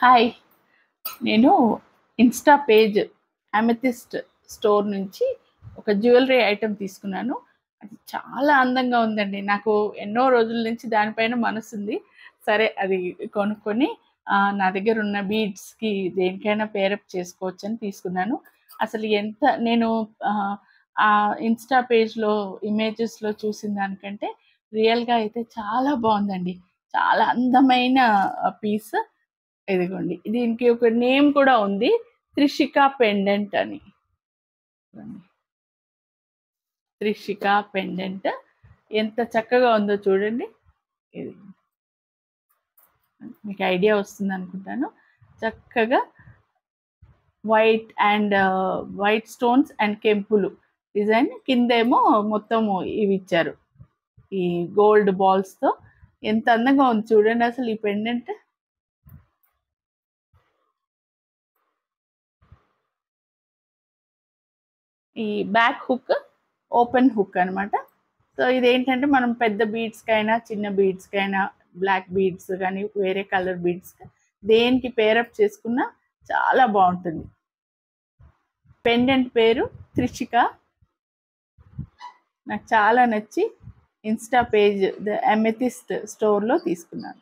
Hi! నేను Insta page amethyst store నుంచి ఒక జ్యువెల్లరీ ఐటెమ్ తీసుకున్నాను. అది చాలా అందంగా ఉందండి. నాకు ఎన్నో రోజుల నుంచి దానిపైన మనసుంది. సరే అది కొనుక్కొని నా దగ్గరున్న బీడ్స్‌కి దేనికైనా పేరప్ చేసుకోవచ్చని తీసుకున్నాను. అసలు ఎంత నేను ఆహ్, ఇన్‌స్టా పేజ్‌లో ఇమేజెస్‌లో చూసిన దానికంటే రియల్‌గా అయితే చాలా బావుందండి. చాలా అందమైన పీస్. ఇదిగోండి. దీనికి ఒక నేమ్ కూడా ఉంది. త్రిషిక పెండెంట్ అని. త్రిషిక పెండెంట్. ఎంత చక్కగా ఉందో చూడండి. ఇది మీకు ఐడియా వస్తుందనుకుంటాను. చక్కగా వైట్ స్టోన్స్ అండ్ కెంపులు డిజైన్. కిందేమో మొత్తము ఇవిచ్చారు. ఈ గోల్డ్ బాల్స్‌తో ఎంత అందంగా ఉంది చూడండి అసలు ఈ పెండెంట్. ఈ బ్యాక్ హుక్ ఓపెన్ హుక్ అనమాట. సో ఇదేంటంటే మనం పెద్ద బీడ్స్‌కైనా, చిన్న బీడ్స్‌కైనా, బ్లాక్ బీడ్స్ కానీ, వేరే కలర్ బీడ్స్ దేనికి పేరప్ చేసుకున్నా చాలా బావుంటుంది. పెండెంట్ పేరు త్రిషిక. నాకు చాలా నచ్చి ఇన్‌స్టా పేజ్ ద అమెథిస్ట్ స్టోర్‌లో తీసుకున్నాను.